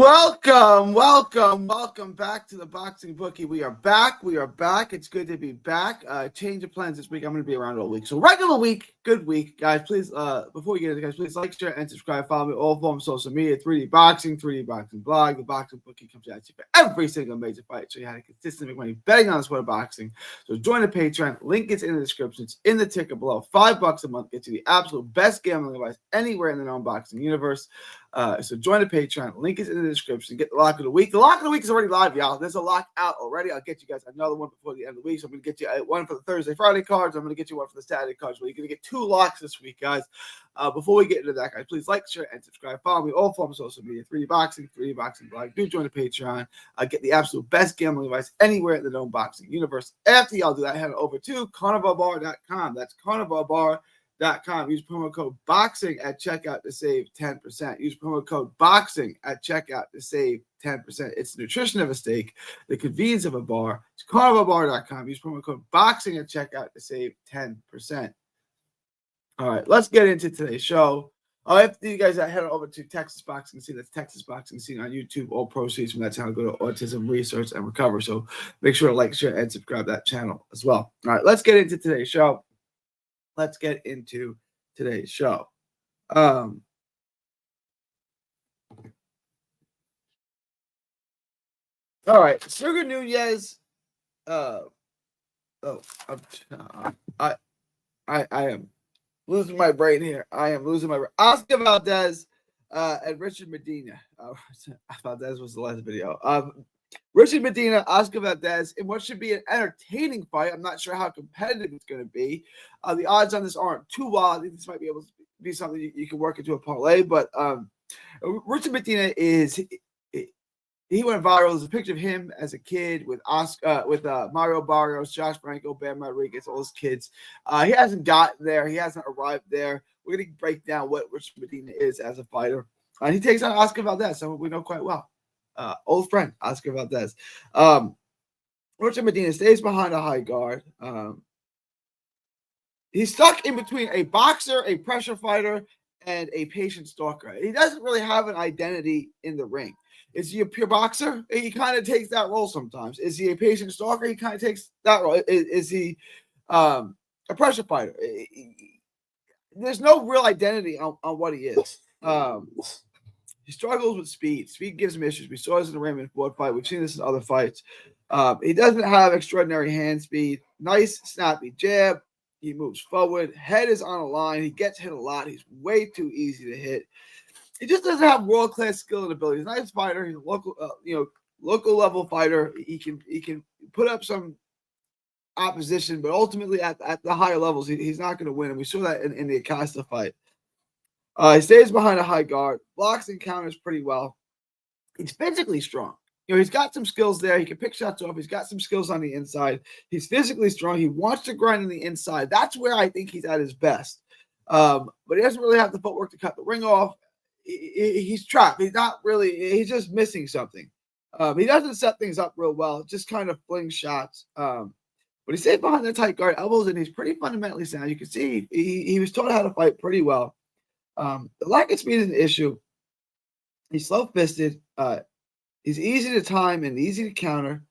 Welcome back to the Boxing Bookie. We are back. It's good to be back. Change of plans this week. I'm going to be around all week. So regular week, good week, guys. Please, before we get into it, guys, please like, share, and subscribe. Follow me all forms of social media. 3D Boxing blog. The Boxing Bookie comes at you for every single major fight. So you had a consistent make money betting on the sport of boxing. So join the Patreon. Link is in the description. It's in the ticker below. $5 a month gets you the absolute best gambling advice anywhere in the known boxing universe. So join the Patreon. Link is in the description. Get the lock of the week. The lock of the week is already live, y'all. There's a lock out already. I'll get you guys another one before the end of the week. So I'm going to get you one for the Thursday, Friday cards. I'm going to get you one for the Saturday cards. Well, you're going to get 2 locks this week, guys. Before we get into that, guys, please like, share, and subscribe. Follow me all forms of social media. 3D Boxing blog. Do join the Patreon. Get the absolute best gambling advice anywhere in the known boxing universe. After y'all do that, head over to carnivalbar.com. That's carnivalbar.com. Use promo code BOXING at checkout to save 10%. Use promo code BOXING at checkout to save 10%. It's the nutrition of a steak, the convenience of a bar. It's carnivalbar.com. Use promo code BOXING at checkout to save 10%. All right, let's get into today's show. If you guys head over to Texas Boxing Scene, that's Texas Boxing Scene on YouTube. All proceeds from that channel go to Autism Research and Recover. So make sure to like, share, and subscribe to that channel as well. All right, let's get into today's show. All right, Sugar Nunez. I am losing my brain here. Oscar Valdez and Richard Medina. Valdez was the last video. Richard Medina, Oscar Valdez, in what should be an entertaining fight. I'm not sure how competitive it's going to be. The odds on this aren't too wild. I think this might be able to be something you can work into a parlay. But Richard Medina he went viral. There's a picture of him as a kid with Mario Barrios, Josh Franco, Bam Rodriguez, all those kids. He hasn't gotten there. He hasn't arrived there. We're going to break down what Richard Medina is as a fighter. He takes on Oscar Valdez, someone we know quite well. Old friend, Oscar Valdez. Richard Medina stays behind a high guard. He's stuck in between a boxer, a pressure fighter, and a patient stalker. He doesn't really have an identity in the ring. Is he a pure boxer? He kind of takes that role sometimes. Is he a patient stalker? He kind of takes that role. Is he a pressure fighter? There's no real identity on what he is. He struggles with speed. Speed gives him issues. We saw this in the Raymond Ford fight. We've seen this in other fights. He doesn't have extraordinary hand speed. Nice, snappy jab. He moves forward. Head is on a line. He gets hit a lot. He's way too easy to hit. He just doesn't have world-class skill and ability. He's a nice fighter. He's a local level fighter. He can put up some opposition, but ultimately at the higher levels, he's not going to win. And we saw that in the Acosta fight. He stays behind a high guard, blocks and counters pretty well. He's physically strong. He's got some skills there. He can pick shots off. He's got some skills on the inside. He's physically strong. He wants to grind on the inside. That's where I think he's at his best. But he doesn't really have the footwork to cut the ring off. He's trapped. He's just missing something. He doesn't set things up real well, just kind of fling shots. But he stays behind the tight guard elbows, and he's pretty fundamentally sound. You can see he was taught how to fight pretty well. The lack of speed is an issue. He's slow-fisted. He's easy to time and easy to counter.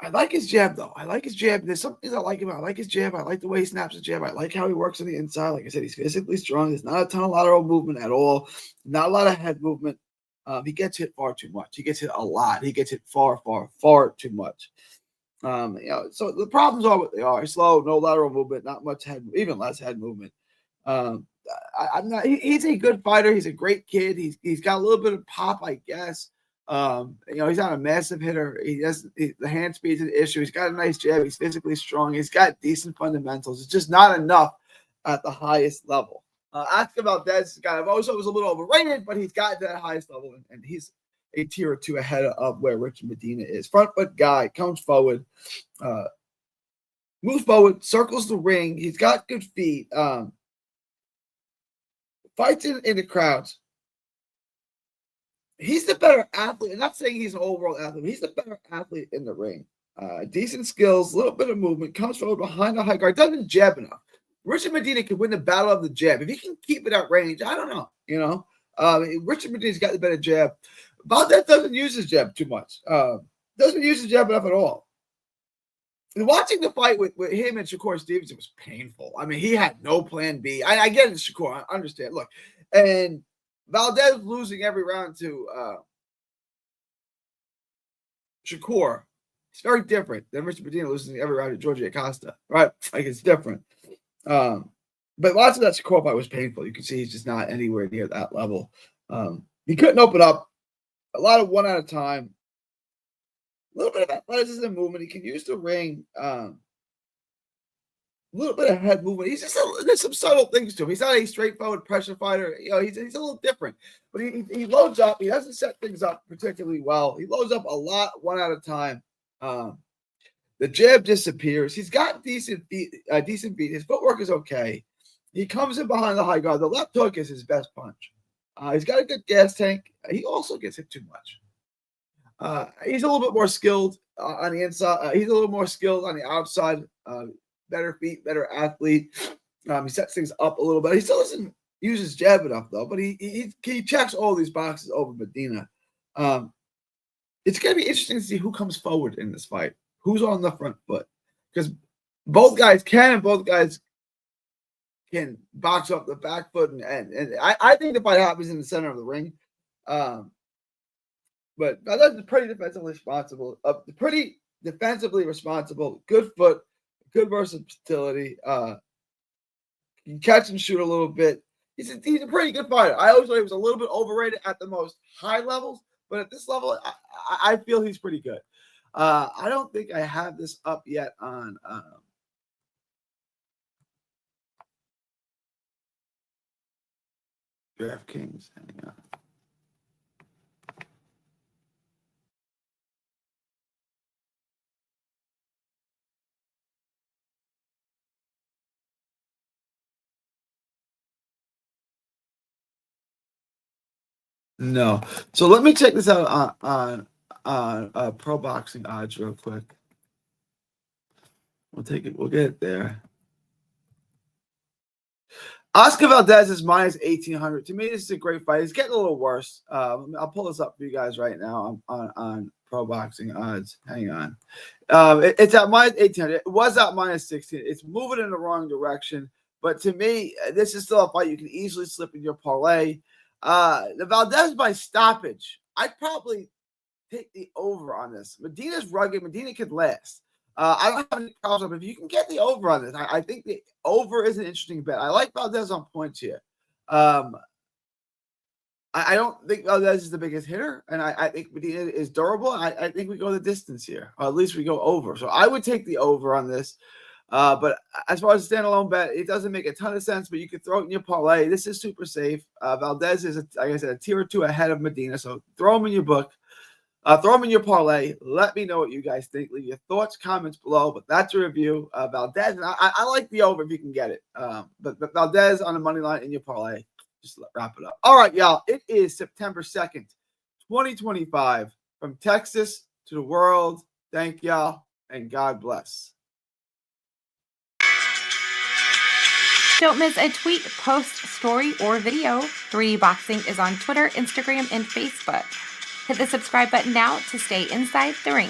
I like his jab, though. There's some things I like about him. I like his jab. I like the way he snaps his jab. I like how he works on the inside. Like I said, he's physically strong. There's not a ton of lateral movement at all. Not a lot of head movement. He gets hit far too much. He gets hit a lot. He gets hit far, far, far too much. So the problems are what they are. Slow, no lateral movement, not much head, even less head movement. He's a good fighter. He's a great kid. He's got a little bit of pop, I guess. He's not a massive hitter. The hand speed's an issue. He's got a nice jab. He's physically strong. He's got decent fundamentals. It's just not enough at the highest level. Oscar Valdez, this guy I've always thought was a little overrated, but he's got to that highest level, and he's a tier or two ahead of where Richard Medina is. Front foot guy, comes forward, moves forward, circles the ring. He's got good feet. Fights in the crowds. He's the better athlete. I'm not saying he's an overall athlete, but he's the better athlete in the ring. Decent skills, a little bit of movement, comes forward behind the high guard, doesn't jab enough. Richard Medina can win the battle of the jab. If he can keep it at range, I don't know. Richard Medina's got the better jab. Valdez doesn't use his jab too much. Doesn't use his jab enough at all. And watching the fight with him and Shakur Stevenson was painful. I mean, he had no plan B. I get it, Shakur. I understand. Look, and Valdez losing every round to Shakur. It's very different than Richard Medina losing every round to Georgie Acosta, right? Like, it's different. But lots of that Shakur fight was painful. You can see he's just not anywhere near that level. He couldn't open up. A lot of one at a time. A little bit of athleticism and movement. He can use the ring. A little bit of head movement. He's just there's some subtle things to him. He's not a straightforward pressure fighter. You know, he's a little different. But he loads up. He doesn't set things up particularly well. He loads up a lot one at a time. The jab disappears. He's got decent feet. His footwork is okay. He comes in behind the high guard. The left hook is his best punch. He's got a good gas tank. He also gets hit too much. He's a little bit more skilled on the inside. He's a little more skilled on the outside. Better feet, better athlete. He sets things up a little bit. He still doesn't use his jab enough, though. But he checks all these boxes over Medina. It's going to be interesting to see who comes forward in this fight. Who's on the front foot? Because both guys can, and both guys can box up the back foot. And I think the fight happens in the center of the ring. But that's pretty defensively responsible. Good foot, good versatility. Can catch and shoot a little bit. He's a pretty good fighter. I always thought he was a little bit overrated at the most high levels, but at this level, I feel he's pretty good. I don't think I have this up yet on DraftKings. Hang on. No. So let me check this out on Pro Boxing Odds real quick. We'll take it. We'll get it there. Oscar Valdez is minus 1,800. To me, this is a great fight. It's getting a little worse. I'll pull this up for you guys right now on Pro Boxing Odds. Hang on. It's at minus 1,800. It was at minus 16. It's moving in the wrong direction. But to me, this is still a fight you can easily slip in your parlay. The Valdez by stoppage, I'd probably take the over on this. Medina's rugged. Medina could last. I don't have any problems with it. If you can get the over on this, I think the over is an interesting bet. I like Valdez on points here. I don't think Valdez is the biggest hitter, and I think Medina is durable. I think we go the distance here, or at least we go over. So I would take the over on this. But as far as a standalone bet, it doesn't make a ton of sense, but you can throw it in your parlay. This is super safe. Valdez is, like I said, a tier or two ahead of Medina, so throw them in your book. Throw them in your parlay. Let me know what you guys think. Leave your thoughts, comments below. But that's a review of Valdez. And I like the over if you can get it. But Valdez on the money line in your parlay. Just wrap it up. All right, y'all. It is September 2nd, 2025. From Texas to the world. Thank y'all, and God bless. Don't miss a tweet, post, story, or video. 3D Boxing is on Twitter, Instagram, and Facebook. Hit the subscribe button now to stay inside the ring.